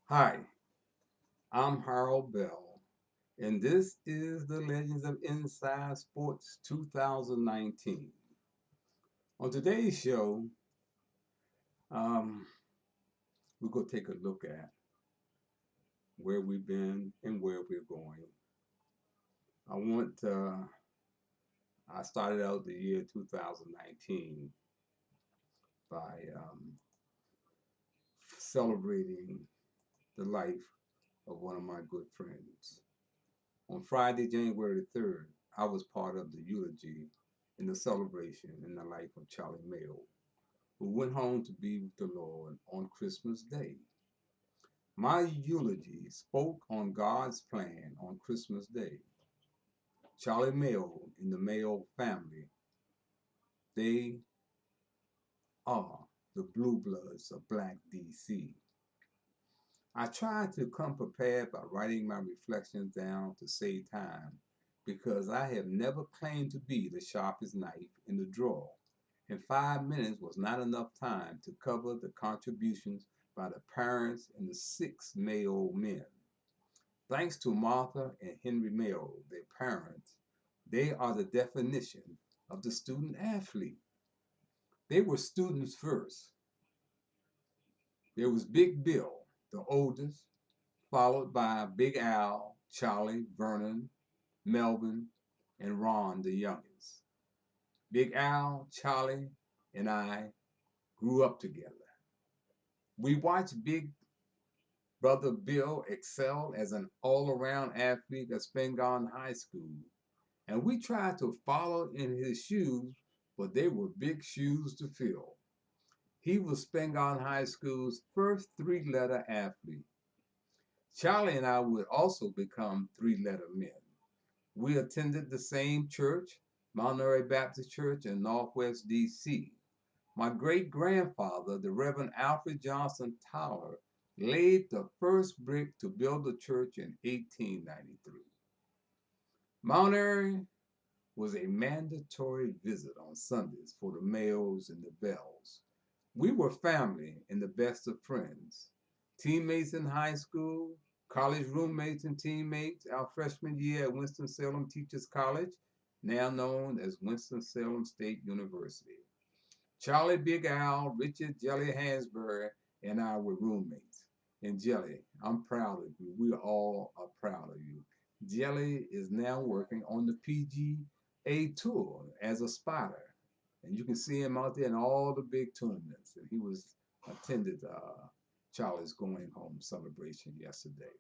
Hi, I'm Harold Bell, and this is the Legends of Inside Sports 2019. On today's show, um, we're going to take a look at where we've been and where we're going. I want, I started out the year 2019 by celebrating the life of one of my good friends. On Friday, January 3rd, I was part of the eulogy in the celebration in the life of Charlie Mayo, who went home to be with the Lord on Christmas Day. My eulogy spoke on God's plan on Christmas Day. Charlie Mayo and the Mayo family, they are the blue bloods of Black DC. I tried to come prepared by writing my reflections down to save time because I have never claimed to be the sharpest knife in the drawer, and 5 minutes was not enough time to cover the contributions by the parents and the 6 Mayo men. Thanks to Martha and Henry Mayo, their parents, they are the definition of the student athlete. They were students first. There was Big Bill, the oldest, followed by Big Al, Charlie, Vernon, Melvin, and Ron, the youngest. Big Al, Charlie, and I grew up together. We watched Big Brother Bill excel as an all-around athlete at Spingarn High School, and we tried to follow in his shoes, but they were big shoes to fill. He was Spingarn High School's first three-letter athlete. Charlie and I would also become three-letter men. We attended the same church, Mount Airy Baptist Church in Northwest D.C. My great-grandfather, the Reverend Alfred Johnson Tower, laid the first brick to build the church in 1893. Mount Airy was a mandatory visit on Sundays for the Mayos and the Bells. We were family and the best of friends. Teammates in high school, college roommates and teammates, our freshman year at Winston-Salem Teachers College, now known as Winston-Salem State University. Charlie Big Al, Richard Jelly Hansberry, and I were roommates. And Jelly, I'm proud of you. We all are proud of you. Jelly is now working on the PGA Tour as a spotter. And you can see him out there in all the big tournaments. And he was attended Charlie's going home celebration yesterday.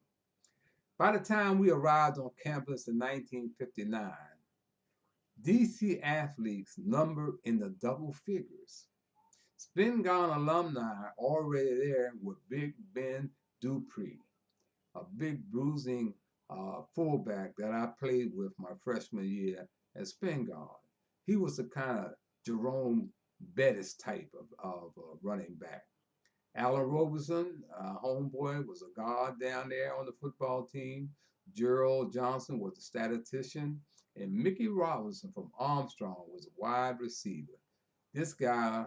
By the time we arrived on campus in 1959, DC athletes numbered in the double figures. Spingarn alumni already there with Big Ben Dupree, a big bruising fullback that I played with my freshman year at Spingarn. He was the kind of Jerome Bettis type of running back. Allen Roberson, homeboy, was a guard down there on the football team. Gerald Johnson was a statistician. And Mickey Robinson from Armstrong was a wide receiver. This guy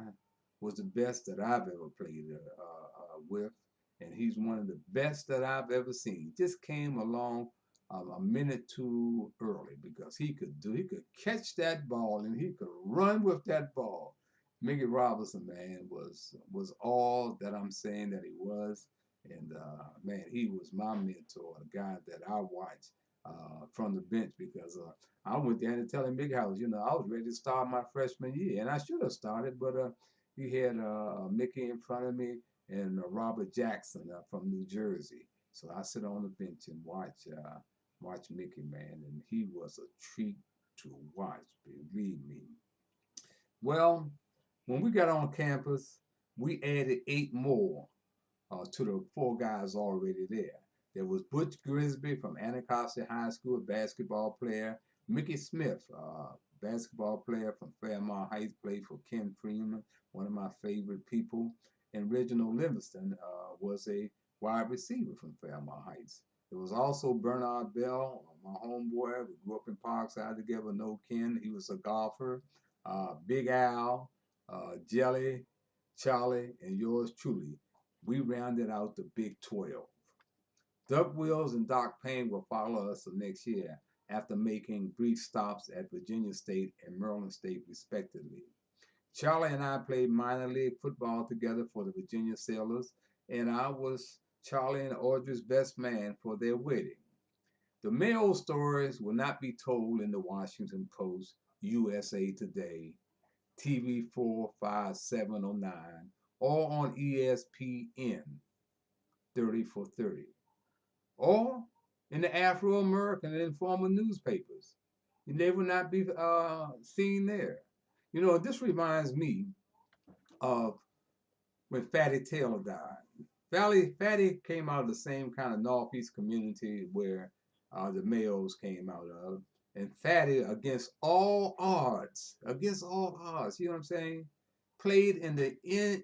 was the best that I've ever played with, and he's one of the best that I've ever seen. Just came along a minute too early because he could catch that ball and he could run with that ball. Mickey Robinson, man, was all that I'm saying that he was, and man, he was my mentor, the guy that I watched from the bench because I went there to tell him Big House, I was ready to start my freshman year, and I should have started, but he had Mickey in front of me and Robert Jackson from New Jersey. So I sit on the bench and watch Mickey, man, and he was a treat to watch, believe me. Well, when we got on campus, we added 8 more to the 4 guys already there. There was Butch Grisby from Anacostia High School, basketball player. Mickey Smith, basketball player from Fairmont Heights, played for Ken Freeman, one of my favorite people. And Reginald Livingston was a wide receiver from Fairmont Heights. There was also Bernard Bell, my homeboy. We grew up in Parkside together, no Ken. He was a golfer. Big Al, Jelly, Charlie, and yours truly. We rounded out the Big 12. Doug Wills and Doc Payne will follow us the next year after making brief stops at Virginia State and Maryland State, respectively. Charlie and I played minor league football together for the Virginia Sailors, and I was Charlie and Audrey's best man for their wedding. The Mayo stories will not be told in the Washington Post, USA Today, TV 45709, or on ESPN 30 for 30, or in the Afro American and informal newspapers. They will not be seen there. This reminds me of when Fatty Taylor died. Fatty came out of the same kind of Northeast community where the Mayos came out of. And Fatty, against all odds, you know what I'm saying? Played in the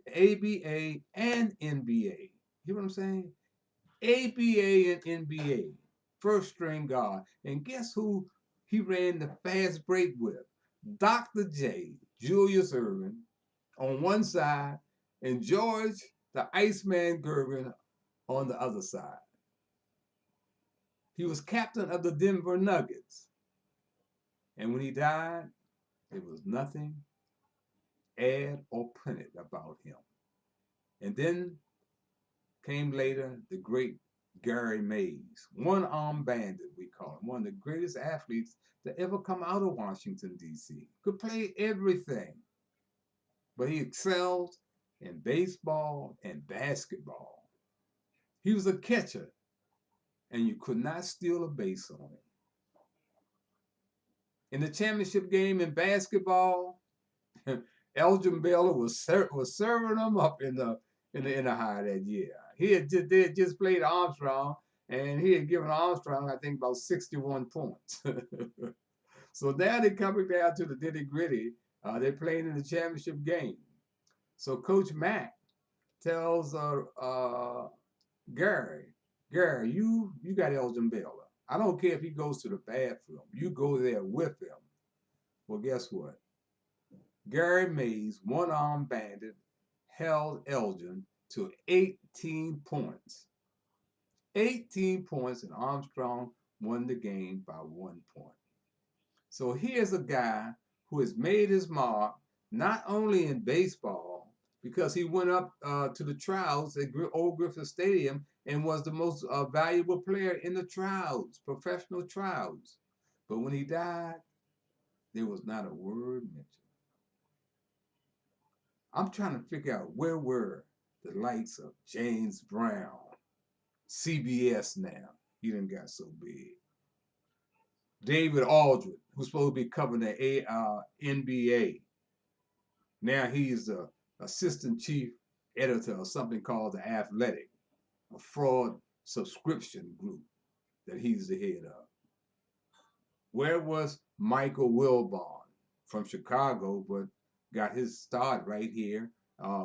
ABA and NBA. You know what I'm saying? ABA and NBA. First string guard. And guess who he ran the fast break with? Dr. J, Julius Erving, on one side, and George, the Iceman Gervin, on the other side. He was captain of the Denver Nuggets. And when he died, there was nothing add or printed about him. And then came later the great Gary Mays, one-armed bandit, we call him, one of the greatest athletes to ever come out of Washington, D.C. Could play everything, but he excelled in baseball and basketball. He was a catcher, and you could not steal a base on him. In the championship game in basketball, Elgin Baylor was serving them up in the high that year. They had just played Armstrong, and he had given Armstrong, I think, about 61 points. So now they're coming down to the nitty-gritty. They're playing in the championship game. So Coach Mack tells Gary, you got Elgin Baylor. I don't care if he goes to the bathroom. You go there with him. Well, guess what? Gary Mays, one-armed bandit, held Elgin to 18 points. 18 points, and Armstrong won the game by 1 point. So here's a guy who has made his mark not only in baseball, because he went up to the trials at Old Griffith Stadium and was the most valuable player in the trials, professional trials. But when he died, there was not a word mentioned. I'm trying to figure out where were the likes of James Brown, CBS now. He done got so big. David Aldridge, who's supposed to be covering the NBA. Now he's the assistant chief editor of something called The Athletic, a fraud subscription group that he's the head of. Where was Michael Wilbon from Chicago, but got his start right here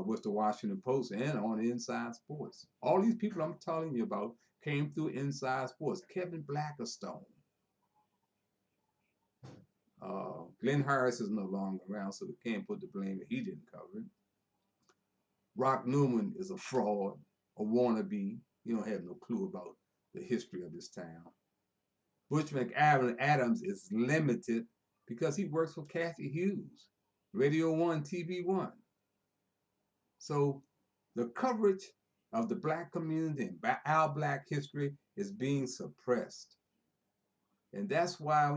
with the Washington Post and on Inside Sports. All these people I'm telling you about came through Inside Sports. Kevin Blackerstone. Glenn Harris is no longer around, so we can't put the blame that he didn't cover it. Rock Newman is a fraud, a wannabe. You don't have no clue about the history of this town. Butch McAdams is limited because he works for Kathy Hughes, Radio 1, TV 1. So the coverage of the black community and our black history is being suppressed. And that's why,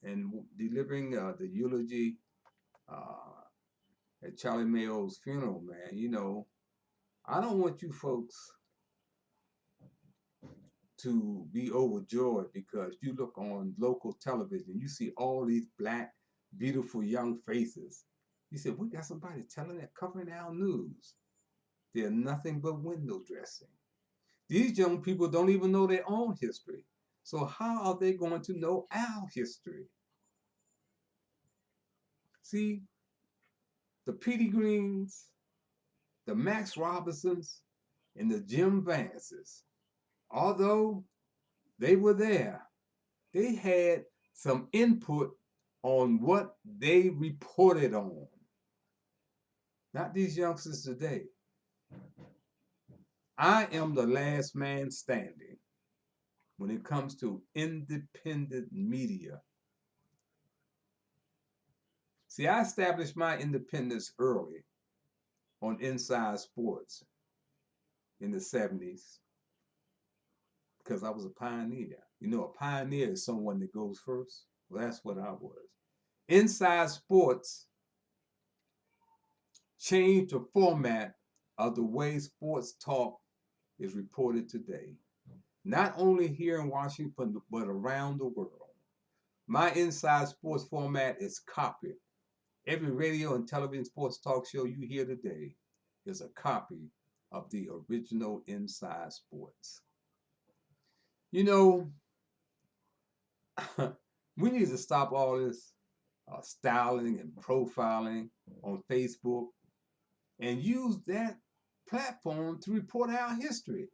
and delivering the eulogy at Charlie Mayo's funeral, man, I don't want you folks to be overjoyed because you look on local television, you see all these black, beautiful young faces. You said, we got somebody covering our news. They're nothing but window dressing. These young people don't even know their own history. So how are they going to know our history? See, the Petey Greens, the Max Robinsons, and the Jim Vances, although they were there, they had some input on what they reported on. Not these youngsters today. I am the last man standing when it comes to independent media. See, I established my independence early on Inside Sports in the 70s because I was a pioneer. You know, a pioneer is someone that goes first. Well, that's what I was. Inside Sports changed the format of the way sports talk is reported today, not only here in Washington, but around the world. My Inside Sports format is copied. Every radio and television sports talk show you hear today is a copy of the original Inside Sports. You know, we need to stop all this styling and profiling on Facebook and use that platform to report our history.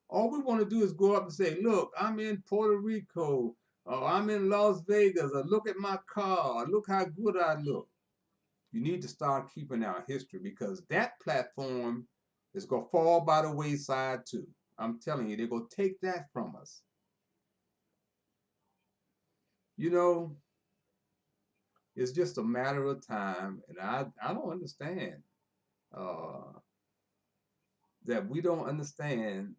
All we want to do is go up and say, look, I'm in Puerto Rico, or I'm in Las Vegas, or look at my car, or look how good I look. You need to start keeping our history because that platform is going to fall by the wayside too. I'm telling you, they're going to take that from us. You know, it's just a matter of time, and I don't understand that we don't understand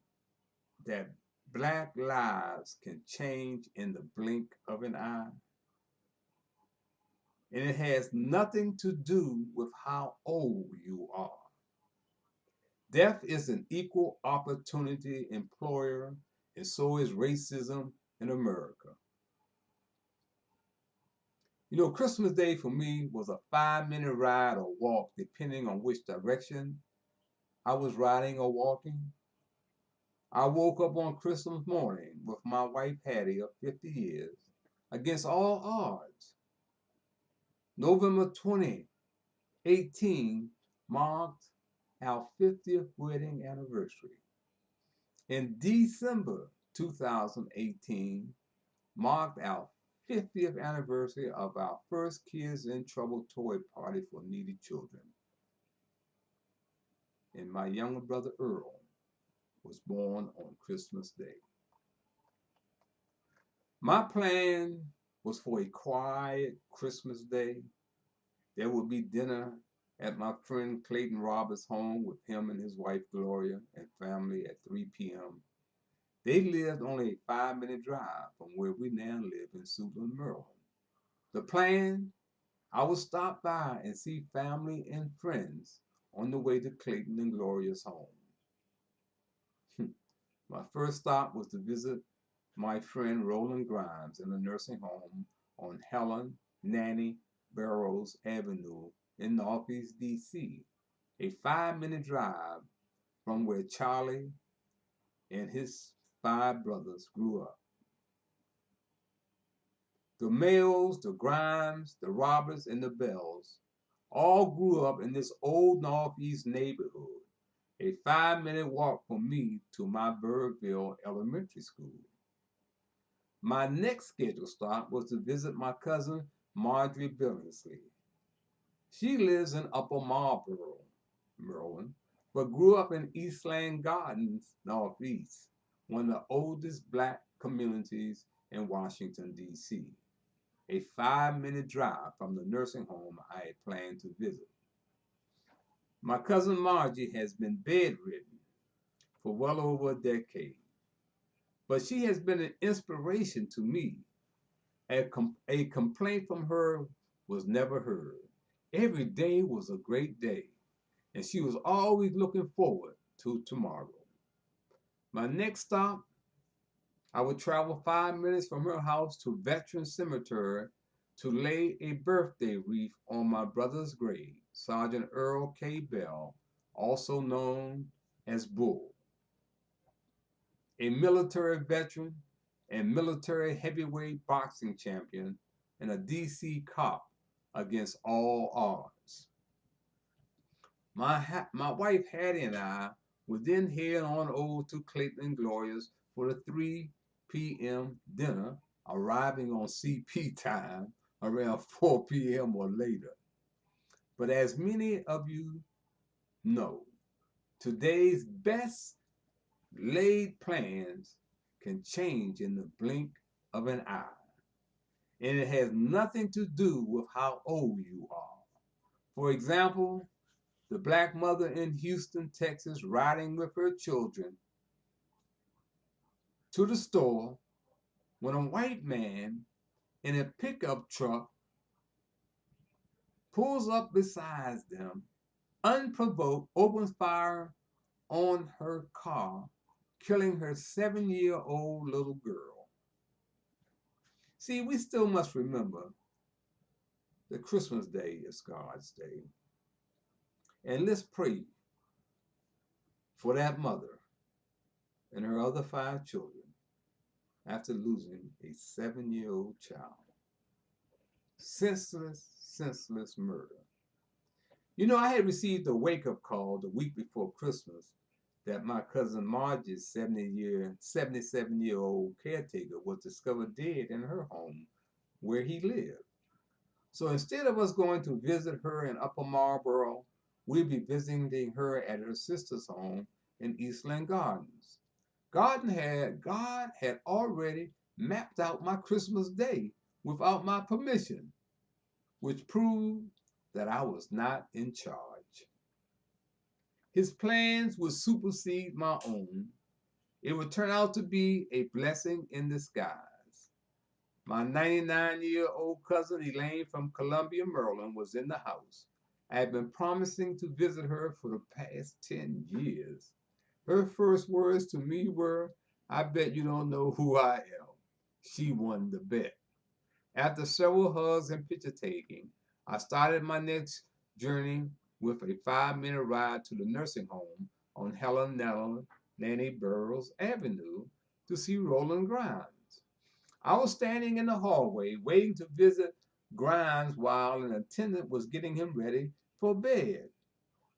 that black lives can change in the blink of an eye. And it has nothing to do with how old you are. Death is an equal opportunity employer, and so is racism in America. You know, Christmas Day for me was a 5-minute ride or walk, depending on which direction I was riding or walking. I woke up on Christmas morning with my wife Hattie of 50 years against all odds. November 2018 marked our 50th wedding anniversary. In December 2018 marked our 50th anniversary of our first Kids in Trouble toy party for needy children. And my younger brother Earl was born on Christmas Day. My plan was for a quiet Christmas Day. There would be dinner at my friend Clayton Roberts' home with him and his wife Gloria and family at 3 p.m. They lived only a 5-minute drive from where we now live in Suitland, Maryland. The plan, I would stop by and see family and friends on the way to Clayton and Gloria's home. My first stop was to visit my friend Roland Grimes in a nursing home on Helen Nanny Barrows Avenue in Northeast DC, a 5-minute drive from where Charlie and his 5 brothers grew up. The Mayos, the Grimes, the Roberts, and the Bells all grew up in this old Northeast neighborhood, a 5-minute walk from me to my Birdville Elementary School. My next scheduled stop was to visit my cousin Marjorie Billingsley. She lives in Upper Marlboro, Maryland, but grew up in Eastland Gardens, Northeast, one of the oldest black communities in Washington, D.C., a 5-minute drive from the nursing home I had planned to visit. My cousin Margie has been bedridden for well over a decade, but she has been an inspiration to me. A complaint from her was never heard. Every day was a great day, and she was always looking forward to tomorrow. My next stop, I would travel 5 minutes from her house to Veteran Cemetery to lay a birthday wreath on my brother's grave, Sergeant Earl K. Bell, also known as Bull, a military veteran and military heavyweight boxing champion and a DC cop against all odds. My wife Hattie and I would then head on over to Clayton and Gloria's for the 3 p.m. dinner, arriving on CP time around 4 p.m. or later. But as many of you know, today's best laid plans can change in the blink of an eye. And it has nothing to do with how old you are. For example, the black mother in Houston, Texas, riding with her children to the store when a white man in a pickup truck pulls up beside them, unprovoked, opens fire on her car, killing her 7-year-old little girl. See, we still must remember that Christmas Day is God's day. And let's pray for that mother and her other 5 children after losing a 7-year-old child. Senseless murder. You know, I had received a wake-up call the week before Christmas that my cousin Margie's 77-year-old caretaker was discovered dead in her home where he lived. So instead of us going to visit her in Upper Marlboro, we'll be visiting her at her sister's home in Eastland Gardens. God had already mapped out my Christmas day without my permission, which proved that I was not in charge. His plans would supersede my own. It would turn out to be a blessing in disguise. My 99-year-old cousin Elaine from Columbia, Maryland, was in the house. I had been promising to visit her for the past 10 years. Her first words to me were, "I bet you don't know who I am." She won the bet. After several hugs and picture taking, I started my next journey with a 5-minute ride to the nursing home on Helen Nanny Burroughs Avenue to see Roland Grimes. I was standing in the hallway waiting to visit Grimes while an attendant was getting him ready for bed.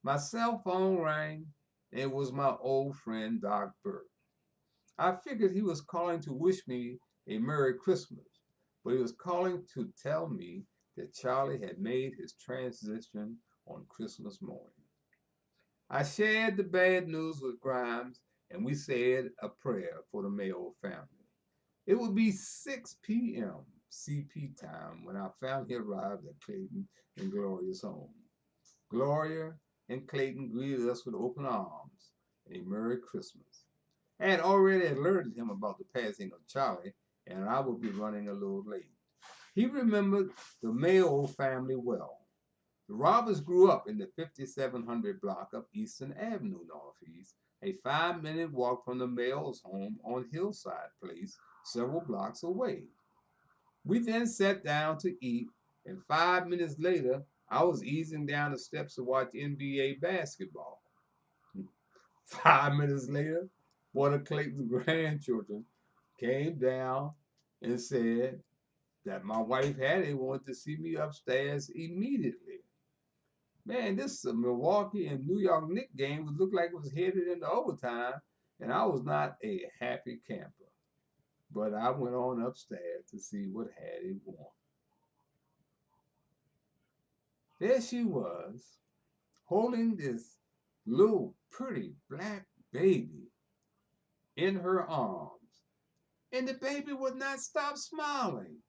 My cell phone rang, and it was my old friend Doc Burke. I figured he was calling to wish me a Merry Christmas, but he was calling to tell me that Charlie had made his transition on Christmas morning. I shared the bad news with Grimes, and we said a prayer for the MAYO family. It would be 6 p.m. CP time when I finally arrived at Clayton and Gloria's home. Gloria and Clayton greeted us with open arms and a Merry Christmas. I had already alerted him about the passing of Charlie, and I would be running a little late. He remembered the MAYO family well. The Roberts grew up in the 5700 block of Eastern Avenue Northeast, a 5-minute walk from the Mayos' home on Hillside Place, several blocks away. We then sat down to eat, and 5 minutes later, I was easing down the steps to watch NBA basketball. 5 minutes later, one of Clayton's grandchildren came down and said that my wife Hattie wanted to see me upstairs immediately. Man, this Milwaukee and New York Knicks game would look like it was headed into overtime, and I was not a happy camper. But I went on upstairs to see what Hattie wanted. There she was, holding this little pretty black baby in her arms, and the baby would not stop smiling.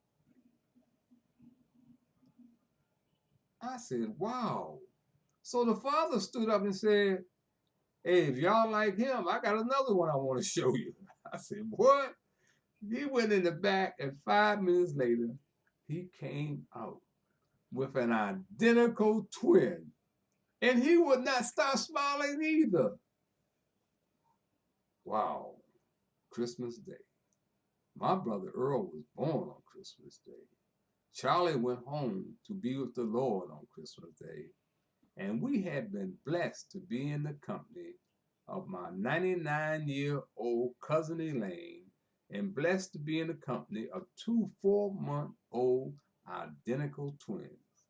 I said, wow. So the father stood up and said, "Hey, if y'all like him, I got another one I want to show you." I said, what? He went in the back, and 5 minutes later, he came out with an identical twin. And he would not stop smiling either. Wow, Christmas Day. My brother Earl was born on Christmas Day. Charlie went home to be with the Lord on Christmas Day. And we had been blessed to be in the company of my 99-year-old cousin Elaine, and blessed to be in the company of 2 4-month-old identical twins,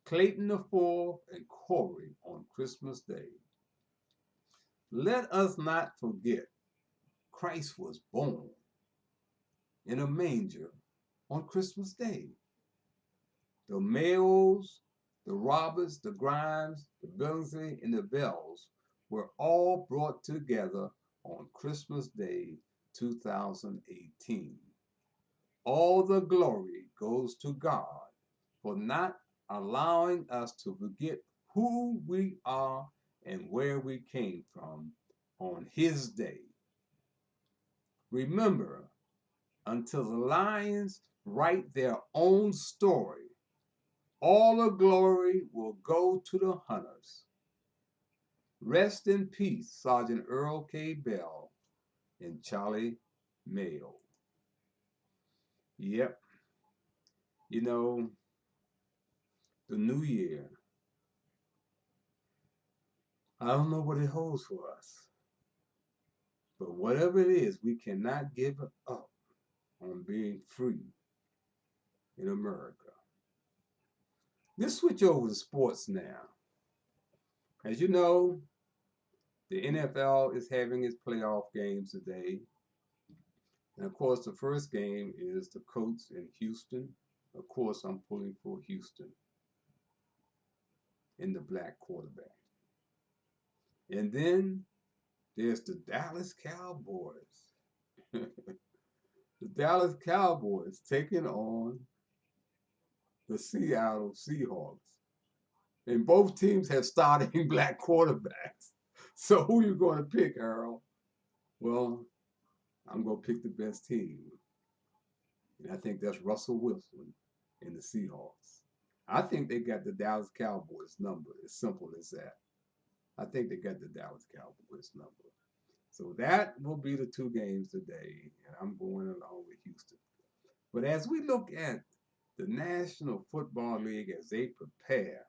Clayton the 4th and Corey, on Christmas Day. Let us not forget, Christ was born in a manger on Christmas Day. The Mayos, the Roberts, the Grimes, the Billingsley, and the Bells were all brought together on Christmas Day 2018. All the glory goes to God for not allowing us to forget who we are and where we came from on His day. Remember, until the lions write their own story, all the glory will go to the hunters. Rest in peace, Sergeant Earl K. Bell and Charlie Mayo. Yep, you know, the new year, I don't know what it holds for us. But whatever it is, we cannot give up on being free in America. Let's switch over to sports now. As you know, the NFL is having its playoff games today. And of course, the first game is the Colts in Houston. Of course, I'm pulling for Houston in the black quarterback. And then there's the Dallas Cowboys. The Dallas Cowboys taking on the Seattle Seahawks. And both teams have starting black quarterbacks. So who are you going to pick, Earl? Well, I'm going to pick the best team. And I think that's Russell Wilson and the Seahawks. I think they got the Dallas Cowboys number. As simple as that. I think they got the Dallas Cowboys number. So that will be the two games today. And I'm going along with Houston. But as we look at the National Football League as they prepare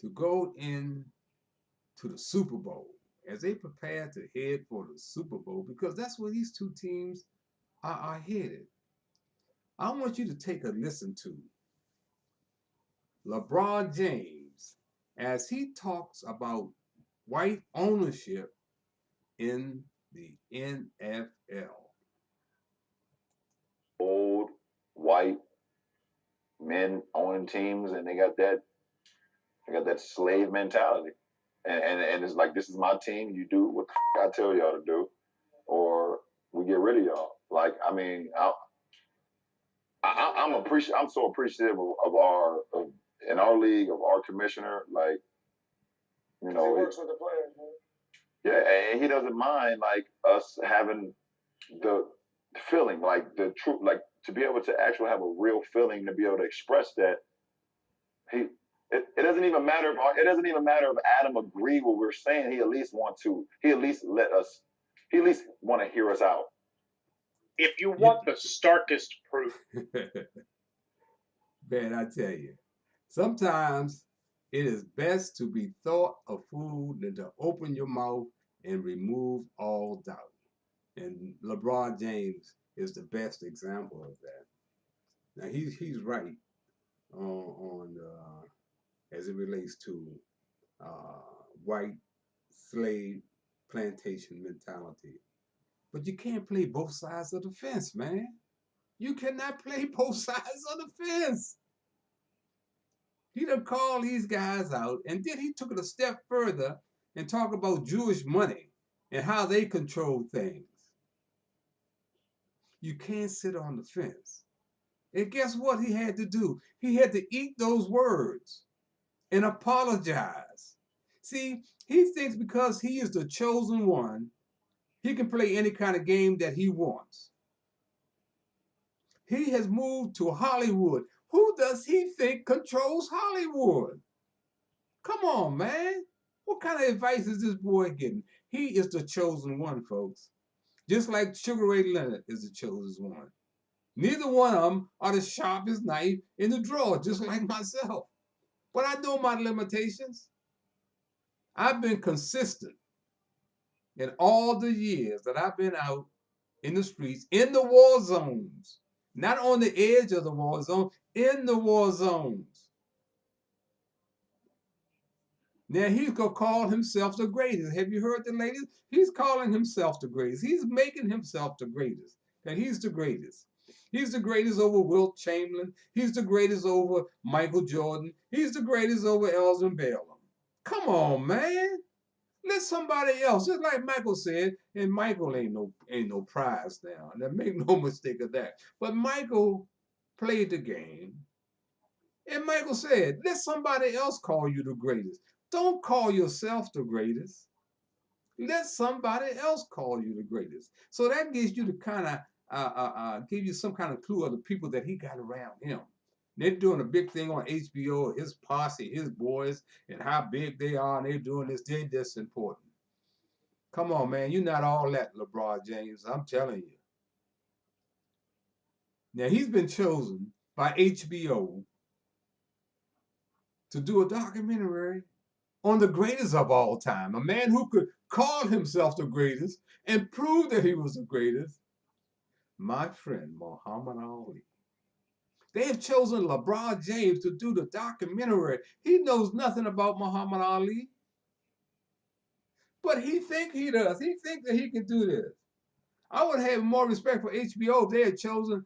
to go in to the Super Bowl, as they prepare to head for the Super Bowl, because that's where these two teams are headed. I want you to take a listen to LeBron James as he talks about white ownership in the NFL. Old white men owning teams, and they got that slave mentality, and it's like, this is my team. You do what the I tell y'all to do, or we get rid of y'all. Like, I mean, I'm so appreciative of in our league, of our commissioner. Like, you know, he works with the players, man. Yeah, and he doesn't mind like us having the feeling, like the truth, like to be able to actually have a real feeling, to be able to express that. It doesn't even matter if Adam agreed what we're saying. He at least want to hear us out. If you want the starkest proof. Man, I tell you, sometimes it is best to be thought a fool than to open your mouth and remove all doubt. And LeBron James is the best example of that. Now he's right on as it relates to white slave plantation mentality. But you can't play both sides of the fence, man. You cannot play both sides of the fence. He done called these guys out, and then he took it a step further and talked about Jewish money and how they control things. You can't sit on the fence. And guess what he had to do? He had to eat those words and apologize. See, he thinks because he is the chosen one, he can play any kind of game that he wants. He has moved to Hollywood. Who does he think controls Hollywood? Come on, man. What kind of advice is this boy getting? He is the chosen one, folks. Just like Sugar Ray Leonard is the chosen one. Neither one of them are the sharpest knife in the drawer, just like myself. But I know my limitations. I've been consistent in all the years that I've been out in the streets, in the war zones. Not on the edge of the war zone, in the war zones. Now he's going to call himself the greatest. Have you heard the latest? He's calling himself the greatest. He's making himself the greatest. And he's the greatest. He's the greatest over Wilt Chamberlain. He's the greatest over Michael Jordan. He's the greatest over Elgin Baylor. Come on, man. Let somebody else, just like Michael said, and Michael ain't no prize now. Now make no mistake of that. But Michael played the game, and Michael said, let somebody else call you the greatest. Don't call yourself the greatest. Let somebody else call you the greatest. So that gives you the kind of give you some kind of clue of the people that he got around him. They're doing a big thing on HBO, his posse, his boys, and how big they are, and they're doing this. They're this important. Come on, man. You're not all that, LeBron James. I'm telling you. Now, he's been chosen by HBO to do a documentary on the greatest of all time, a man who could call himself the greatest and prove that he was the greatest, my friend Muhammad Ali. They have chosen LeBron James to do the documentary. He knows nothing about Muhammad Ali, but he think he does. He thinks that he can do this. I would have more respect for HBO if they had chosen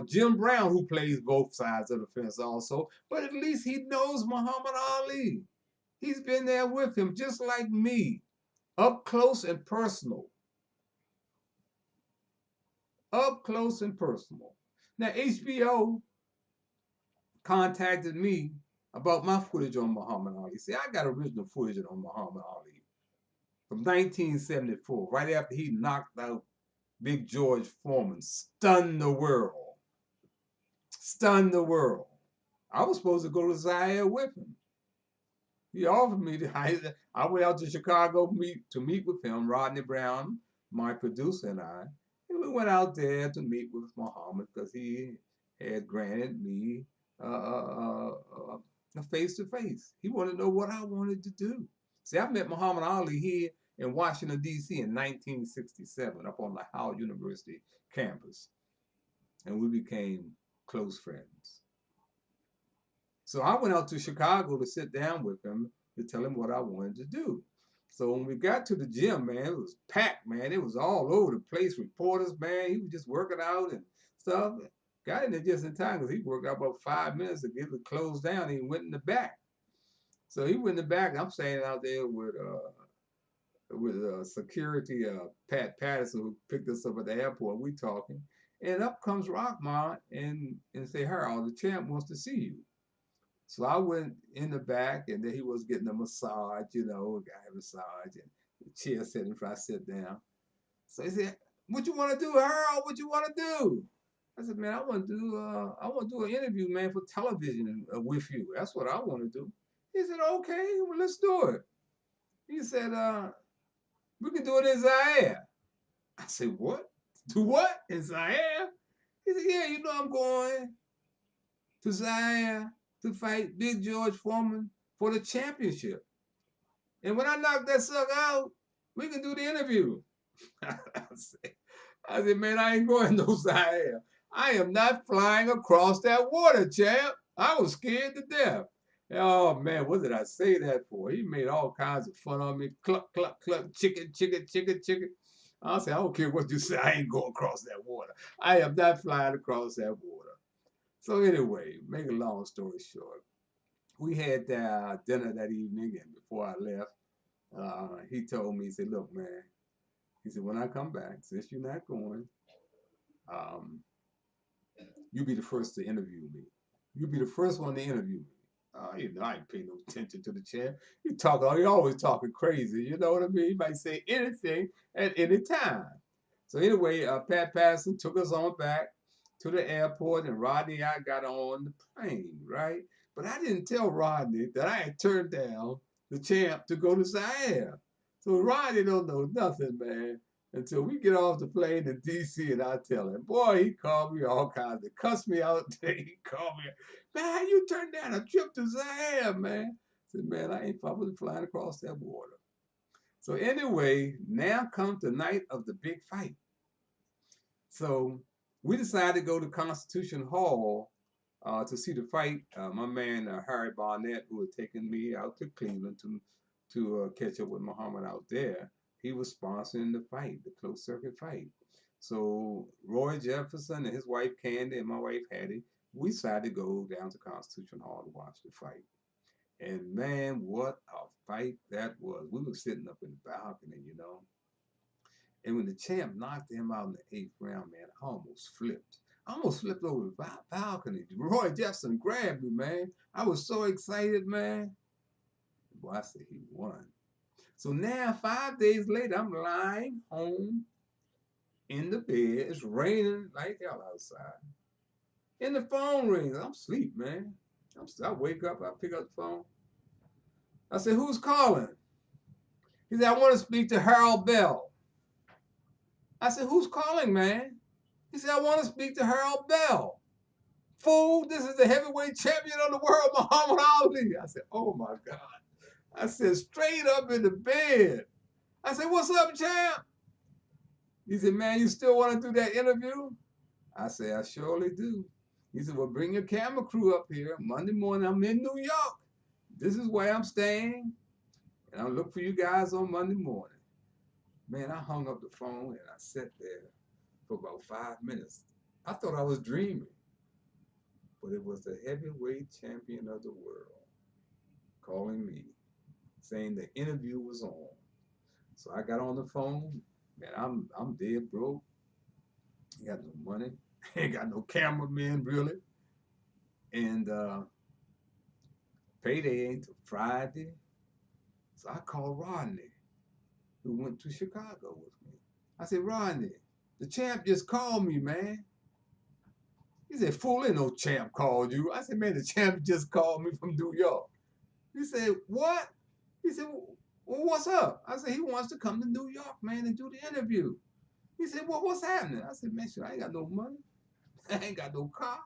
Jim Brown, who plays both sides of the fence also, but at least he knows Muhammad Ali. He's been there with him, just like me, up close and personal. Up close and personal. Now, HBO contacted me about my footage on Muhammad Ali. See, I got original footage on Muhammad Ali from 1974, right after he knocked out Big George Foreman, stunned the world. Stunned the world. I was supposed to go to Zaire with him. He offered me to, I went out to Chicago to meet with him, Rodney Brown, my producer, and I. And we went out there to meet with Muhammad because he had granted me a face-to-face. He wanted to know what I wanted to do. See, I met Muhammad Ali here in Washington, D.C. in 1967 up on the Howard University campus. And we became close friends. So I went out to Chicago to sit down with him to tell him what I wanted to do. So when we got to the gym, man, it was packed, man. It was all over the place. Reporters, man, he was just working out and stuff. Got in there just in time because he worked out about 5 minutes to get it closed down. And he went in the back. So he went in the back. I'm standing out there with security, Pat Patterson, who picked us up at the airport. We talking, and up comes Rockmont and say, Harold, the champ wants to see you. So I went in the back, and then he was getting a massage, got a massage, and the chair set in front. I sit down. So he said, "What you want to do, Harold? What you want to do?" I said, "Man, I want to do an interview, man, for television with you. That's what I want to do." He said, "Okay, well, let's do it." He said, "We can do it in Zaire." I said, "What? Do what in Zaire?" He said, "Yeah, I'm going to Zaire to fight Big George Foreman for the championship. And when I knock that sucker out, we can do the interview." I said, "Man, I ain't going no Zaire. I am not flying across that water, champ." I was scared to death. Oh, man, what did I say that for? He made all kinds of fun of me. Cluck, cluck, cluck, chicken, chicken, chicken, chicken. I said, "I don't care what you say. I ain't going across that water. I am not flying across that water." So anyway, make a long story short, we had dinner that evening, and before I left, he told me, he said, "Look, man," he said, "when I come back, since you're not going, um, you be the first to interview me. You be the first one to interview me." I ain't paying no attention to the champ. He always talking crazy. You know what I mean? He might say anything at any time. So anyway, Pat Patterson took us on back to the airport, and Rodney and I got on the plane, right? But I didn't tell Rodney that I had turned down the champ to go to Zaire. So Rodney don't know nothing, man, until we get off the plane in D.C. and I tell him. Boy, he called me all kinds of, cussed me out. He called me, "Man, how you turned down a trip to Zaire, man?" I said, "Man, I ain't probably flying across that water." So anyway, now comes the night of the big fight. So we decided to go to Constitution Hall to see the fight. My man Harry Barnett, who had taken me out to Cleveland to catch up with Muhammad out there, he was sponsoring the fight, the closed circuit fight. So Roy Jefferson and his wife Candy and my wife Hattie, we decided to go down to Constitution Hall to watch the fight. And man, what a fight that was. We were sitting up in the balcony, you know. And when the champ knocked him out in the 8th round, man, I almost flipped. I almost flipped over the balcony. Roy Jefferson grabbed me, man. I was so excited, man. Boy, I said he won. So now, 5 days later, I'm lying home in the bed. It's raining like hell outside. And the phone rings. I'm asleep, man. I wake up, I pick up the phone. I said, who's calling? He said, I want to speak to Harold Bell. I said, who's calling, man? He said, I want to speak to Harold Bell. Fool, this is the heavyweight champion of the world, Muhammad Ali. I said, oh my God. I said, straight up in the bed. I said, what's up, champ? He said, man, you still want to do that interview? I said, I surely do. He said, well, bring your camera crew up here. Monday morning, I'm in New York. This is where I'm staying. And I'll look for you guys on Monday morning. Man, I hung up the phone and I sat there for about 5 minutes. I thought I was dreaming. But it was the heavyweight champion of the world calling me, saying the interview was on. So I got on the phone. Man, I'm dead broke. I got no money. Ain't got no cameraman really. And payday ain't till Friday. So I called Rodney, who went to Chicago with me. I said, Rodney, the champ just called me, man. He said, fool, ain't no champ called you. I said, man, the champ just called me from New York. He said, what? He said, well, what's up? I said, he wants to come to New York, man, and do the interview. He said, well, what's happening? I said, man, I ain't got no money. I ain't got no car.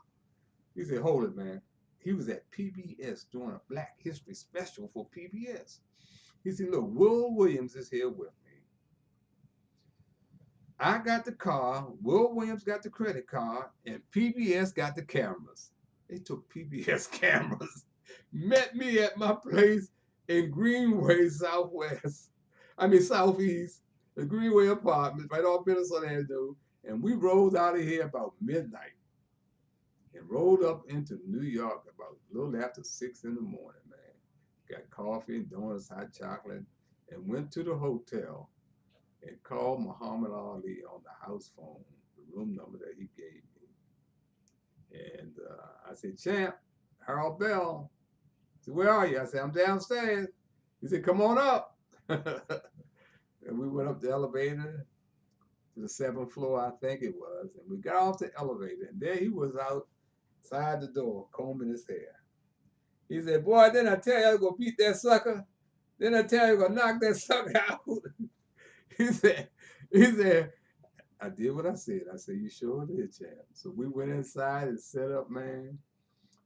He said, hold it, man. He was at PBS doing a Black History special for PBS. He said, look, Will Williams is here with me. I got the car, Will Williams got the credit card, and PBS got the cameras. They took PBS cameras, met me at my place in Greenway, Southeast, the Greenway Apartments, right off Minnesota Avenue, and we rolled out of here about midnight and rolled up into New York about a little after 6 in the morning, man. Got coffee, donuts, hot chocolate, and went to the hotel and called Muhammad Ali on the house phone, the room number that he gave me. And I said, champ, Harold Bell. He said, where are you? I said, I'm downstairs. He said, come on up. And we went up the elevator to the 7th floor, I think it was. And we got off the elevator. And there he was outside the door, combing his hair. He said, boy, didn't I tell you I was going to beat that sucker? Didn't I tell you I was going to knock that sucker out? He said, I did what I said. I said, you sure did, champ. So we went inside and set up, man.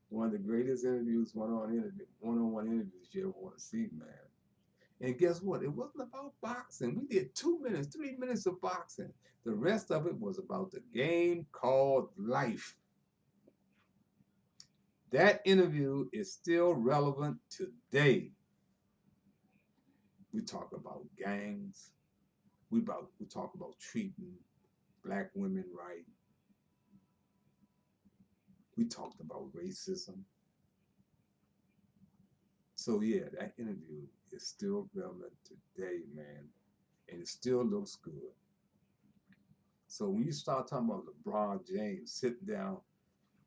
One of the greatest interviews, one-on-one interviews you ever want to see, man. And guess what? It wasn't about boxing. We did 2 minutes, 3 minutes of boxing. The rest of it was about the game called life. That interview is still relevant today. We talk about gangs. We talk about treating Black women right. We talked about racism. So yeah, that interview is still relevant today, man. And it still looks good. So when you start talking about LeBron James sitting down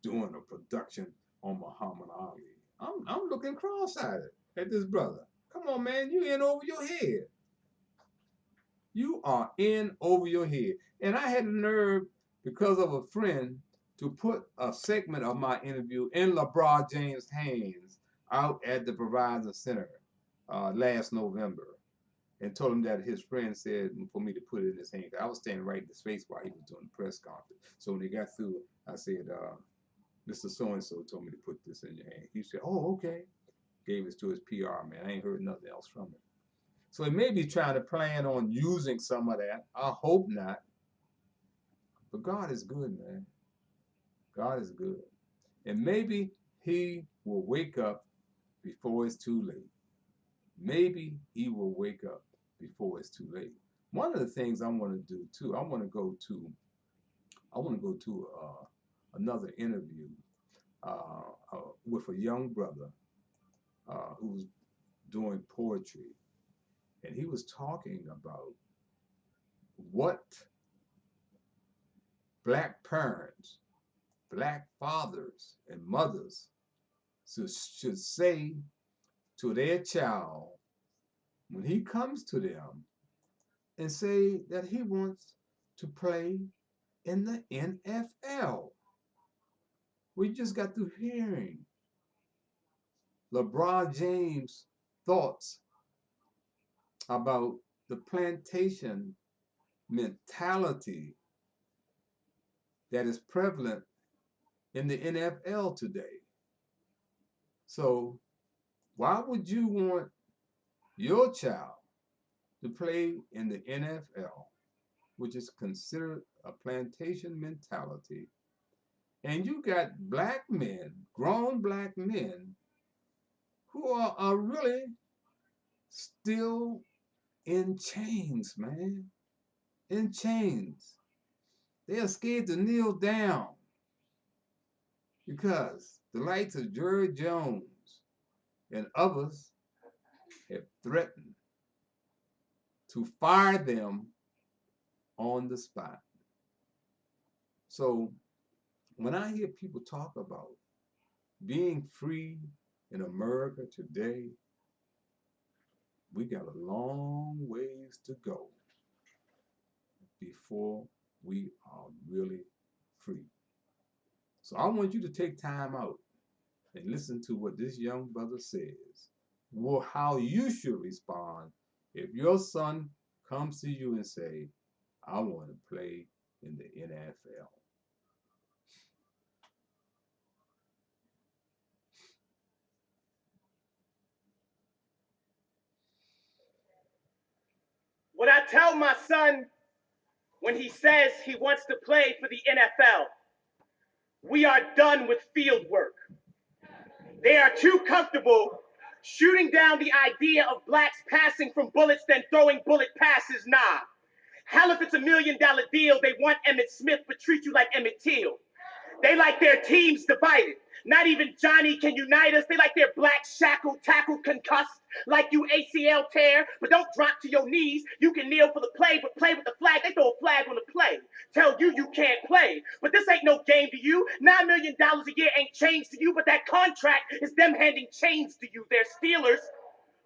doing a production on Muhammad Ali, I'm looking cross-eyed at this brother. Come on, man, you in over your head. You are in over your head. And I had the nerve, because of a friend, to put a segment of my interview in LeBron James' hands out at the Verizon Center last November, and told him that his friend said for me to put it in his hand. I was standing right in the space while he was doing the press conference. So when they got through, I said, Mr. So-and-so told me to put this in your hand. He said, oh, okay. Gave it to his PR man. I ain't heard nothing else from him. So he may be trying to plan on using some of that. I hope not. But God is good, man. God is good. And maybe he will wake up before it's too late. Maybe he will wake up before it's too late. One of the things I want to do too, I want to go to I want to go to another interview with a young brother who's doing poetry, and he was talking about what black parents, black fathers, and mothers should say to their child when he comes to them and say that he wants to play in the NFL. We just got through hearing LeBron James' thoughts about the plantation mentality that is prevalent in the NFL today. So why would you want your child to play in the NFL, which is considered a plantation mentality, and you got black men, grown black men, who are really still in chains, man. In chains. They are scared to kneel down because the likes of Jerry Jones and others have threatened to fire them on the spot. So when I hear people talk about being free in America today, we got a long ways to go before we are really free. So I want you to take time out and listen to what this young brother says, or how you should respond if your son comes to you and say, I want to play in the NFL. What I tell my son when he says he wants to play for the NFL, we are done with field work. They are too comfortable shooting down the idea of blacks passing from bullets than throwing bullet passes. Nah. Hell, if it's $1 million deal, they want Emmett Smith but treat you like Emmett Till. They like their teams divided. Not even Johnny can unite us. They like their black shackled, tackled, concussed, like you ACL tear, but don't drop to your knees. You can kneel for the play, but play with the flag. They throw a flag on the play. Tell you you can't play. But this ain't no game to you. $9 million a year ain't change to you, but that contract is them handing chains to you. They're stealers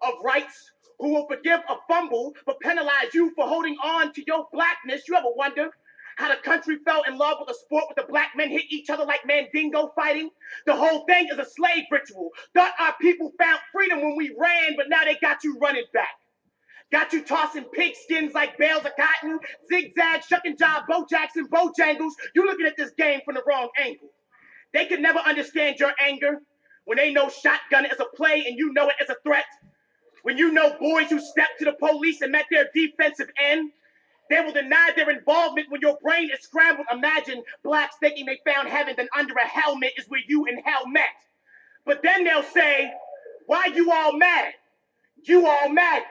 of rights who will forgive a fumble, but penalize you for holding on to your blackness. You ever wonder how the country fell in love with a sport where the black men hit each other like Mandingo fighting? The whole thing is a slave ritual. Thought our people found freedom when we ran, but now they got you running back. Got you tossing pigskins like bales of cotton, zigzag, shuck and jive, Bojacks and Bojangles. You looking at this game from the wrong angle. They could never understand your anger when they know shotgun is a play and you know it as a threat. When you know boys who stepped to the police and met their defensive end. They will deny their involvement when your brain is scrambled. Imagine blacks thinking they found heaven, then under a helmet is where you and hell met. But then they'll say, why you all mad? You all mad.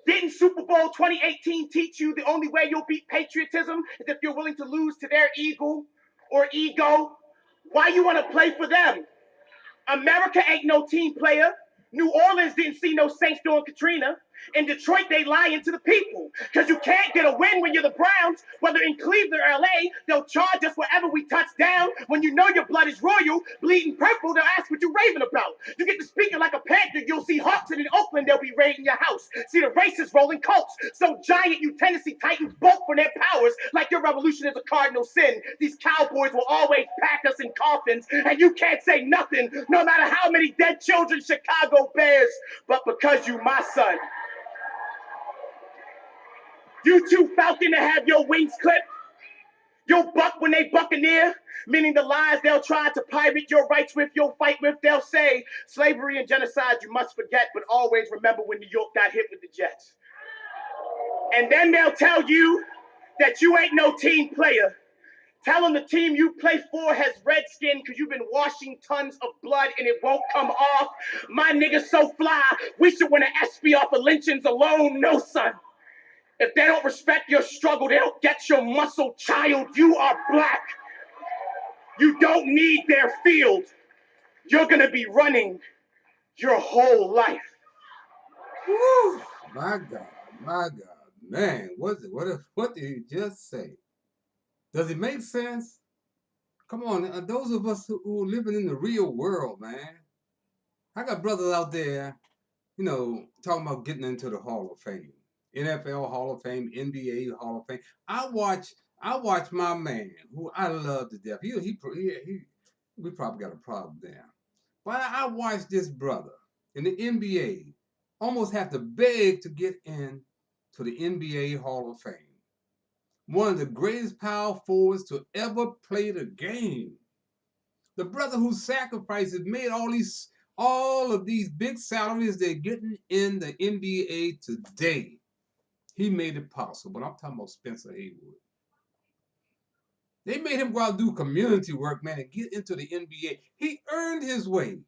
Didn't Super Bowl 2018 teach you the only way you'll beat patriotism is if you're willing to lose to their ego or ego? Why you want to play for them? America ain't no team player. New Orleans didn't see no Saints during Katrina. In Detroit, they lying to the people. Because you can't get a win when you're the Browns. Whether in Cleveland or LA, they'll charge us wherever we touch down. When you know your blood is royal, bleeding purple, they'll ask what you're raving about. You get to speaking like a panther, you'll see Hawks, and in Oakland, they'll be raiding your house. See the racists rolling cults. So giant, you Tennessee Titans bolt for their powers like your revolution is a cardinal sin. These cowboys will always pack us in coffins, and you can't say nothing, no matter how many dead children Chicago bears. But because you my son, you too falcon to have your wings clipped. You'll buck when they buccaneer, meaning the lies they'll try to pirate your rights with, you'll fight with. They'll say slavery and genocide you must forget, but always remember when New York got hit with the Jets. And then they'll tell you that you ain't no team player. Tell them the team you play for has red skin because you've been washing tons of blood and it won't come off. My nigga's so fly, we should win an SP off of lynchings alone. No, son. If they don't respect your struggle, they don't get your muscle, child. You are black. You don't need their field. You're gonna be running your whole life. Woo! My God, man, what did he just say? Does it make sense? Come on, those of us who are living in the real world, man. I got brothers out there, you know, talking about getting into the Hall of Fame, NFL Hall of Fame, NBA Hall of Fame. I watch my man, who I love to death. We probably got a problem there. But I watched this brother in the NBA almost have to beg to get in to the NBA Hall of Fame. One of the greatest power forwards to ever play the game. The brother who sacrifices made all of these big salaries they're getting in the NBA today. He made it possible. But I'm talking about Spencer Haywood. They made him go out and do community work, man, and get into the NBA. He earned his way.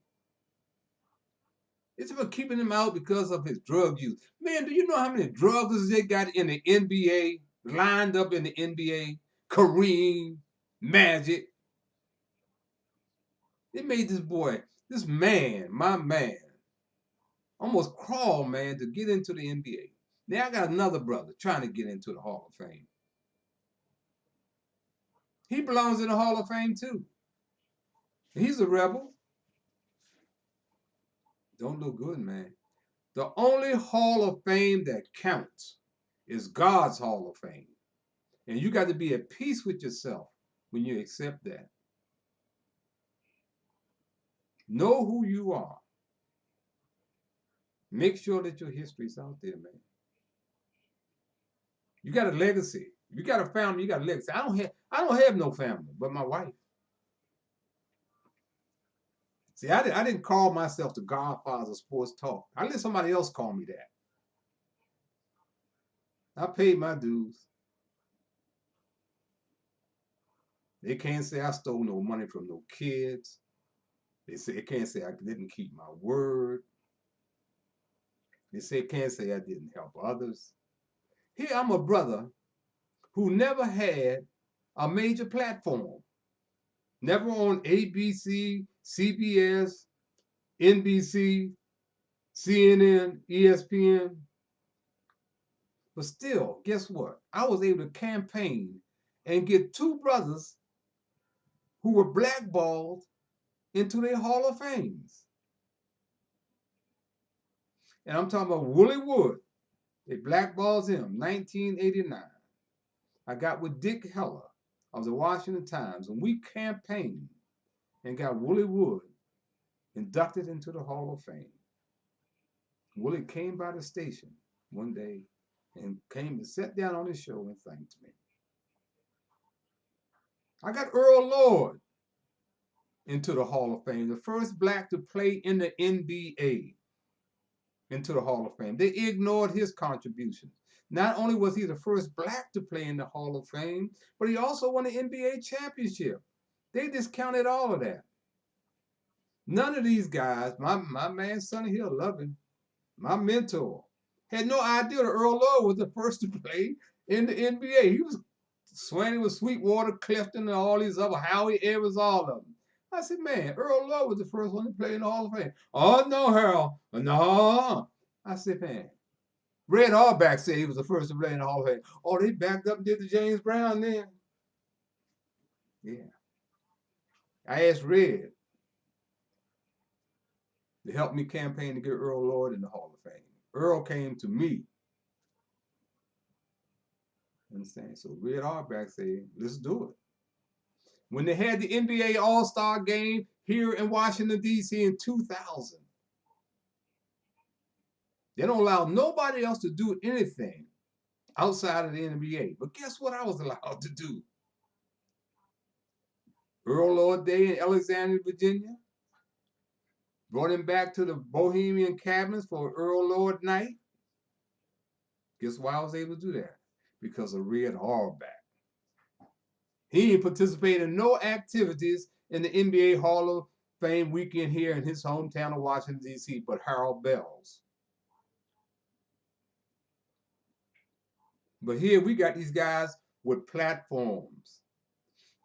It's about keeping him out because of his drug use. Man, do you know how many druggers they got in the NBA, lined up in the NBA? Kareem, Magic. They made this boy, this man, my man, almost crawl, man, to get into the NBA. Now I got another brother trying to get into the Hall of Fame. He belongs in the Hall of Fame too. He's a rebel. Don't look good, man. The only Hall of Fame that counts is God's Hall of Fame. And you got to be at peace with yourself when you accept that. Know who you are. Make sure that your history's out there, man. You got a legacy. You got a family, you got a legacy. I don't have no family but my wife. See, I didn't call myself the Godfather of sports talk. I let somebody else call me that. I paid my dues. They can't say I stole no money from no kids. They can't say I didn't keep my word. They can't say I didn't help others. Here I'm a brother who never had a major platform. Never on ABC, CBS, NBC, CNN, ESPN. But still, guess what? I was able to campaign and get two brothers who were blackballed into their Hall of Fames. And I'm talking about Willie Wood. They blackballed him, 1989. I got with Dick Heller of the Washington Times, and we campaigned and got Willie Wood inducted into the Hall of Fame. Willie came by the station one day and came and sat down on his show and thanked me. I got Earl Lord into the Hall of Fame, the first black to play in the NBA, into the Hall of Fame. They ignored his contributions. Not only was he the first black to play in the Hall of Fame, but he also won the NBA championship. They discounted all of that. None of these guys, my man Sonny Hill, love him, my mentor, had no idea that Earl Lord was the first to play in the NBA. He was swinging with Sweetwater, Clifton, and all these other Howie Evans, all of them. I said, man, Earl Lord was the first one to play in the Hall of Fame. Oh, no, Harold. No. I said, man, Red Auerbach said he was the first to play in the Hall of Fame. Oh, they backed up and did the James Brown then. Yeah. I asked Red to help me campaign to get Earl Lord in the Hall of Fame. Earl came to me. Understand? So Red Auerbach said, let's do it. When they had the NBA All-Star game here in Washington, D.C. in 2000, they don't allow nobody else to do anything outside of the NBA. But guess what I was allowed to do? Earl Lord Day in Alexandria, Virginia. Brought him back to the Bohemian Cabins for Earl Lord night. Guess why I was able to do that? Because of Red Auerbach. He didn't participate in no activities in the NBA Hall of Fame weekend here in his hometown of Washington, D.C., but Harold Bells. But here we got these guys with platforms.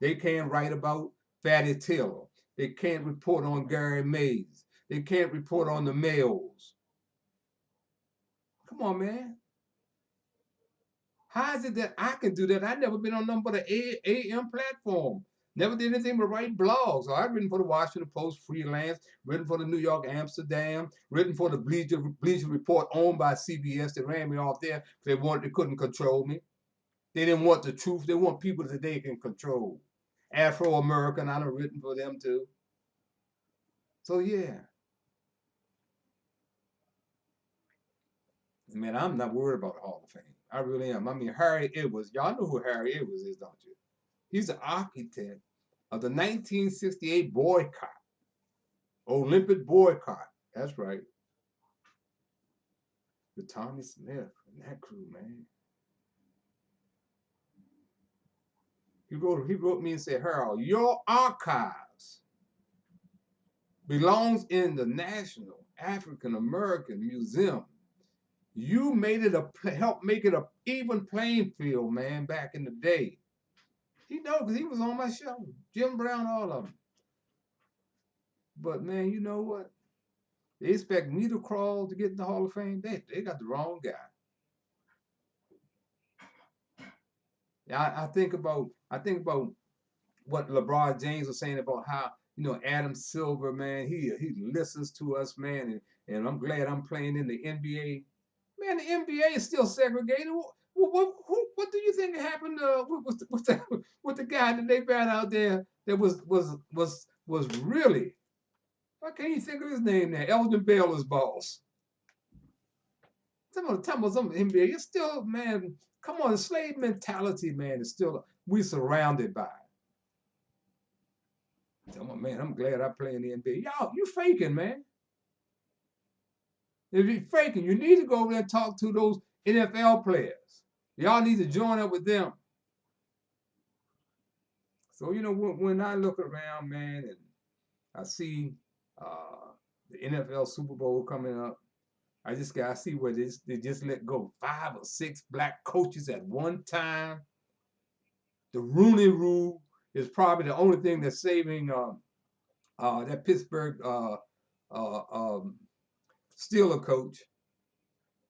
They can't write about Fatty Taylor. They can't report on Gary Mays. They can't report on the Mayos. Come on, man. How is it that I can do that? I've never been on nothing but an AM platform. Never did anything but write blogs. So I've written for the Washington Post freelance, written for the New York Amsterdam, written for the Bleacher Report owned by CBS. They ran me off there because they couldn't control me. They didn't want the truth. They want people that they can control. Afro-American, I've written for them too. So yeah. Man, I'm not worried about the Hall of Fame. I really am. I mean, Harry Edwards, y'all know who Harry Edwards is, don't you? He's the architect of the 1968 boycott, Olympic boycott. That's right. With Tommy Smith and that crew, man. He wrote me and said, Harold, your archives belongs in the National African American Museum. You made it help make it a even playing field, man, back in the day. He know because he was on my show. Jim Brown, all of them. But man, you know what? They expect me to crawl to get in the Hall of Fame. They got the wrong guy. I think about what LeBron James was saying about how, you know, Adam Silver, man, he listens to us, man, and I'm glad I'm playing in the NBA. Man, the NBA is still segregated. What do you think happened with the guy that they found out there that was really, I can't even think of his name now, Elgin Baylor's boss. Some of the NBA, it's still, man, come on, the slave mentality, man, is still, we're surrounded by. Man, I'm glad I play in the NBA. Y'all, you faking, man. If you're faking, you need to go over there and talk to those NFL players. Y'all need to join up with them. So, you know, when I look around, man, and I see the NFL Super Bowl coming up, I see where they just let go 5 or 6 black coaches at one time. The Rooney Rule is probably the only thing that's saving that Pittsburgh Steeler coach.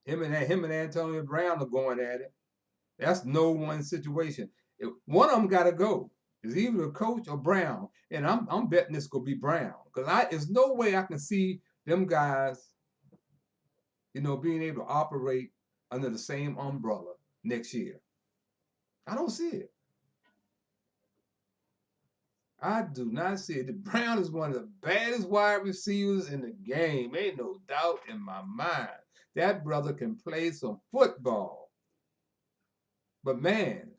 Him and Antonio Brown are going at it. That's no one situation. One of them got to go. It's either the coach or Brown, and I'm betting this gonna be Brown because there's no way I can see them guys, you know, being able to operate under the same umbrella next year. I don't see it. I do not see it. The Brown is one of the baddest wide receivers in the game. Ain't no doubt in my mind. That brother can play some football. But man,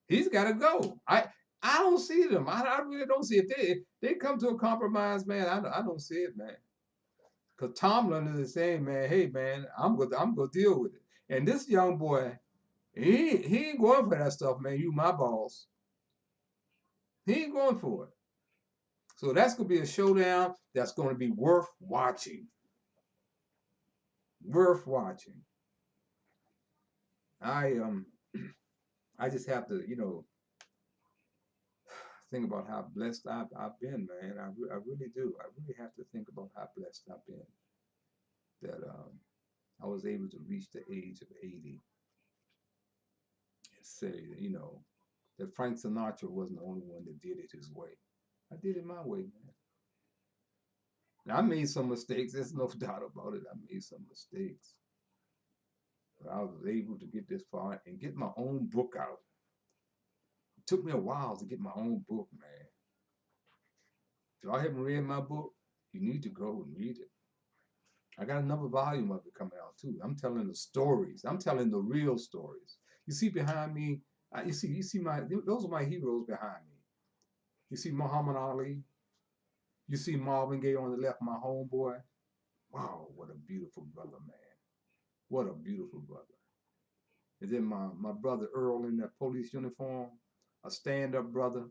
he's got to go. I don't see them. I really don't see it. If they come to a compromise, man, I don't see it, man. Because Tomlin is saying, man, hey, man, I'm gonna deal with it. And this young boy, he ain't going for that stuff, man. You my boss. He ain't going for it. So that's gonna be a showdown that's gonna be worth watching. Worth watching. I just have to, you know, think about how blessed I've been, man. I really do. I really have to think about how blessed I've been. That I was able to reach the age of 80 and say, you know, that Frank Sinatra wasn't the only one that did it his way. I did it my way, man. Now, I made some mistakes. There's no doubt about it. I made some mistakes. But I was able to get this far and get my own book out. It took me a while to get my own book, man. If y'all haven't read my book, you need to go and read it. I got another volume of it coming out too. I'm telling the stories. I'm telling the real stories. You see behind me, you see those are my heroes behind me. You see Muhammad Ali. You see Marvin Gaye on the left, my homeboy. Wow, what a beautiful brother, man. What a beautiful brother. And then my brother Earl in that police uniform, a stand-up brother.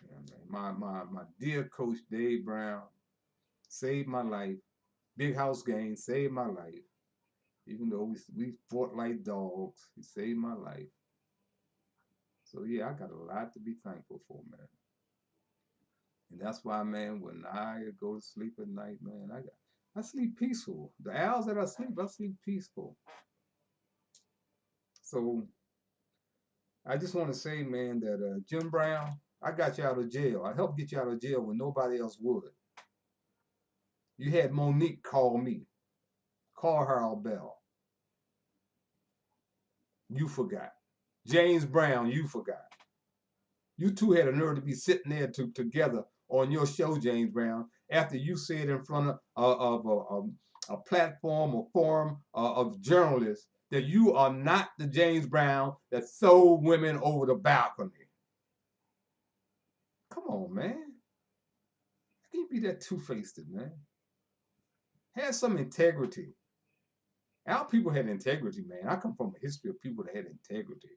Yeah, my dear coach Dave Brown saved my life. Big House Game saved my life. Even though we fought like dogs, he saved my life. So yeah, I got a lot to be thankful for, man. And that's why, man, when I go to sleep at night, man, I sleep peaceful. The hours that I sleep peaceful. So I just want to say, man, that Jim Brown, I got you out of jail. I helped get you out of jail when nobody else would. You had Monique call me, call Harold Bell. You forgot. James Brown, you forgot. You two had a nerve to be sitting there together on your show, James Brown, after you said in front of a platform or forum of journalists that you are not the James Brown that sold women over the balcony. Come on, man. How can you be that two-faced, man? Have some integrity. Our people had integrity, man. I come from a history of people that had integrity.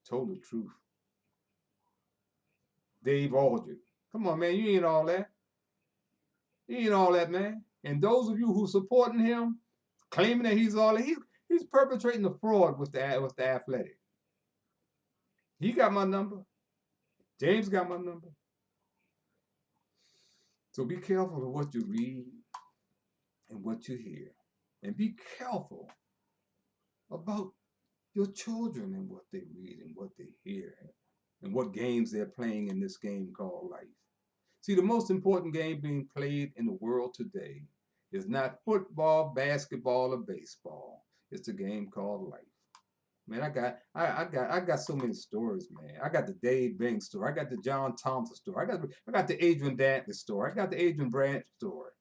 Told the truth. Dave Aldrich. Come on, man. You ain't all that. You ain't all that, man. And those of you who supporting him, claiming that he's all that, he's perpetrating the fraud with the Athletic. He got my number. James got my number. So be careful of what you read and what you hear. And be careful about your children and what they read and what they hear and what games they're playing in this game called life. See, the most important game being played in the world today is not football, basketball, or baseball. It's a game called life. Man, I got so many stories, man. I got the Dave Banks story. I got the John Thompson story. I got the Adrian Dantley story. I got the Adrian Branch story.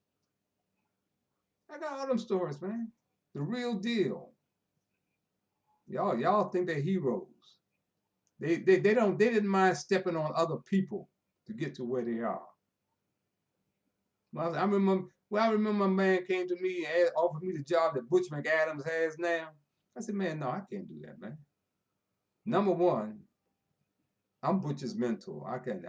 I got all them stories, man. The real deal. Y'all think they're heroes. They didn't mind stepping on other people to get to where they are. I remember my man came to me and offered me the job that Butch McAdams has now. I said, man, no, I can't do that, man. Number one, I'm Butch's mentor. I can't.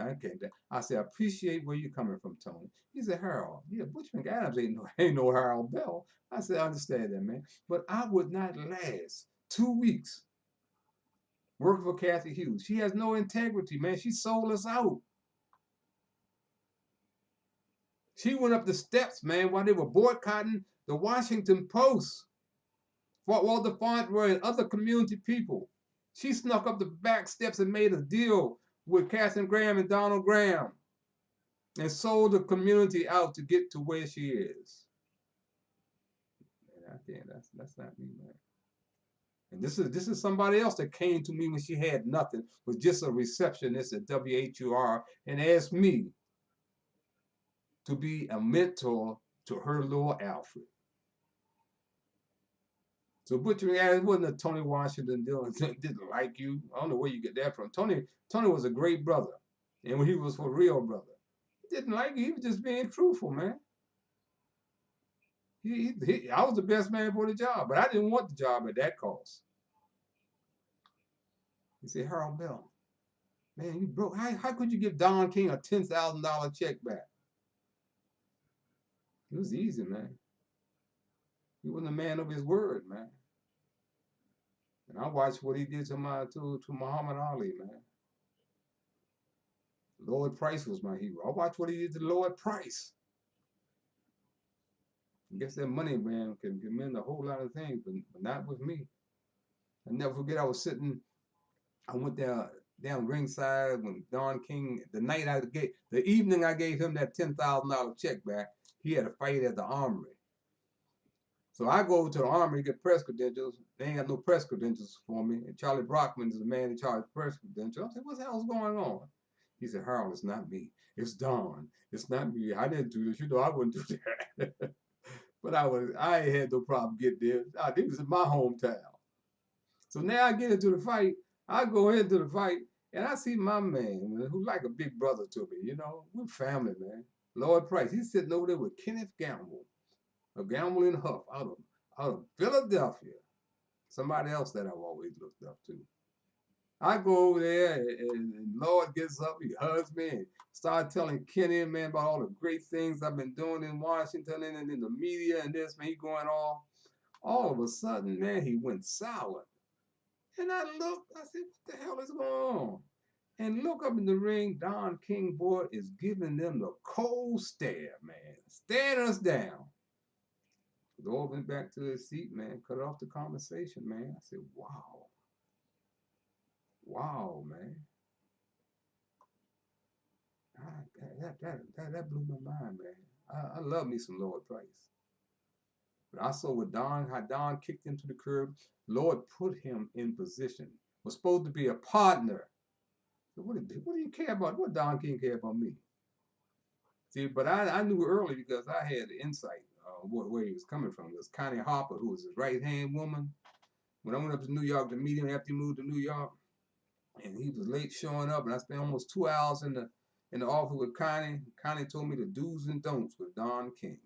I said, I appreciate where you're coming from, Tony. He said, Harold, yeah, Butch McAdams ain't no Harold Bell. I said, I understand that, man. But I would not last 2 weeks working for Kathy Hughes. She has no integrity, man. She sold us out. She went up the steps, man, while they were boycotting the Washington Post, Fort Walter Fauntleroy and other community people. She snuck up the back steps and made a deal with Katharine Graham and Donald Graham and sold the community out to get to where she is. Man, I can't. That's not me, man. And this is somebody else that came to me when she had nothing, was just a receptionist at WHUR, and asked me to be a mentor to her little Alfred. So Butch McAdams wasn't a Tony Washington didn't like you. I don't know where you get that from. Tony was a great brother. And when he was a real brother. He didn't like you. He was just being truthful, man. I was the best man for the job, but I didn't want the job at that cost. He said, Harold Bell, man, you broke. How could you give Don King a $10,000 check back? It was easy, man. He wasn't a man of his word, man. And I watched what he did to Muhammad Ali, man. Lloyd Price was my hero. I watched what he did to Lloyd Price. I guess that money, man, can mean a whole lot of things, but not with me. I never forget I went down ringside when Don King, the evening I gave him that $10,000 check back, he had a fight at the Armory. So I go over to the Armory to get press credentials. They ain't got no press credentials for me. And Charlie Brockman is the man in charge of press credentials. I said, what the hell's going on? He said, Harold, it's not me. It's Don. It's not me. I didn't do this. You know I wouldn't do that. But I ain't had no problem getting there. This was in my hometown. So now I get into the fight. I go into the fight, and I see my man, who's like a big brother to me, you know. We're family, man. Lloyd Price. He's sitting over there with Kenneth Gamble, a Gamble and Huff out of Philadelphia. Somebody else that I've always looked up to. I go over there, and Lloyd gets up, he hugs me, and starts telling Kenny, man, about all the great things I've been doing in Washington and in the media and this, man, he going All of a sudden, man, he went silent. And I looked, I said, what the hell is going on? And look up in the ring, Don King, boy, is giving them the cold stare, man. Staring us down. The Lord went back to his seat, man, cut off the conversation, man. I said, wow. Wow, man. That blew my mind, man. I love me some Lord Price. But I saw what how Don kicked him to the curb. Lord put him in position. Was supposed to be a partner. So what do you care about? What Don King care about me? See, but I knew early because I had insight where he was coming from. It was Connie Harper, who was his right-hand woman. When I went up to New York to meet him after he moved to New York, and he was late showing up, and I spent almost 2 hours in the office with Connie. Connie told me the do's and don'ts with Don King.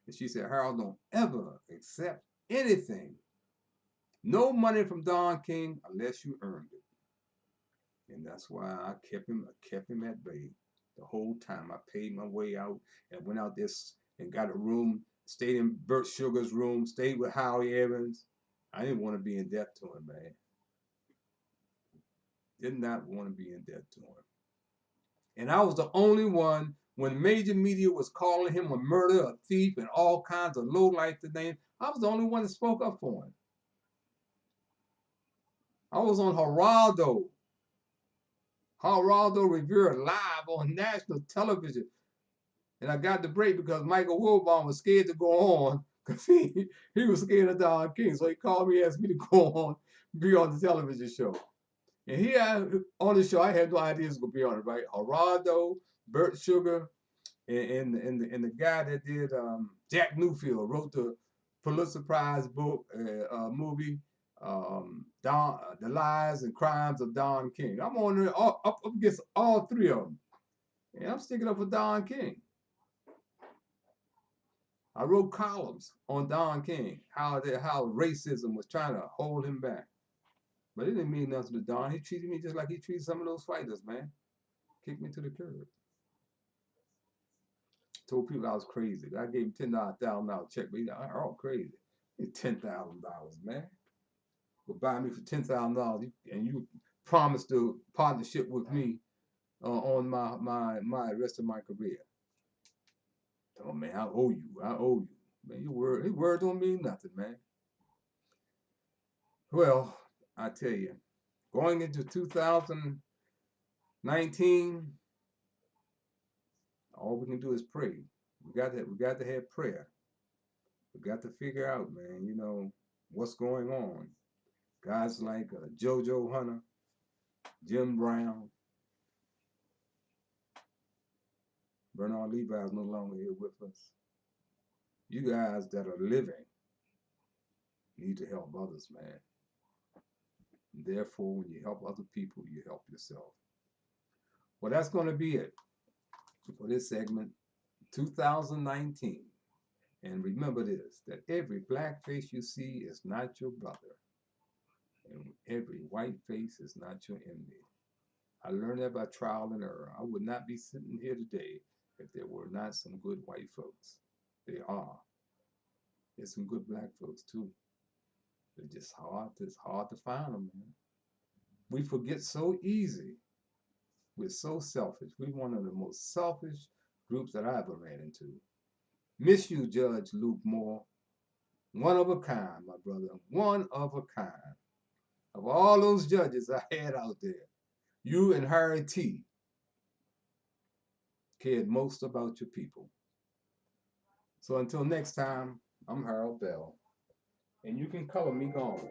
And she said, Harold, don't ever accept anything, no money from Don King unless you earned it. And that's why I kept him at bay the whole time. I paid my way out and went out there and got a room, stayed in Bert Sugar's room, stayed with Howie Evans. I didn't want to be in debt to him, man. Did not want to be in debt to him. And I was the only one, when major media was calling him a murderer, a thief, and all kinds of low-life names, I was the only one that spoke up for him. I was on Geraldo Rivera live on national television. And I got the break because Michael Wilbon was scared to go on because he was scared of Don King. So he called me, asked me to go on, be on the television show. And he had, on the show, I had no idea he was going to be on it, right? Geraldo, Bert Sugar, and the guy that did Jack Newfield wrote the Pulitzer Prize book movie The Lies and Crimes of Don King. I'm on there up against all three of them, and I'm sticking up for Don King. I wrote columns on Don King, how racism was trying to hold him back, but it didn't mean nothing to Don. He treated me just like he treated some of those fighters, man. Kicked me to the curb. Told people I was crazy. I gave him $10,000 check, but they're all crazy. It's $10,000, man. Will buy me for $10,000, and you promised to partnership with me on my rest of my career. Oh man, I owe you. Man, your word don't mean nothing, man. Well, I tell you, going into 2019, all we can do is pray. We got to have prayer. We got to figure out, man, what's going on. Guys like JoJo Hunter, Jim Brown, Bernard Levi is no longer here with us. You guys that are living need to help others, man. Therefore, when you help other people, you help yourself. Well, that's going to be it for this segment, 2019. And remember this, that every black face you see is not your brother. And every white face is not your enemy. I learned that by trial and error. I would not be sitting here today if there were not some good white folks. They are. There's some good black folks too. They're just hard. It's hard to find them, man. We forget so easy. We're so selfish. We're one of the most selfish groups that I ever ran into. Miss you, Judge Luke Moore. One of a kind, my brother. One of a kind. Of all those judges I had out there, you and Harry T. cared most about your people. So until next time, I'm Harold Bell, and you can color me gone.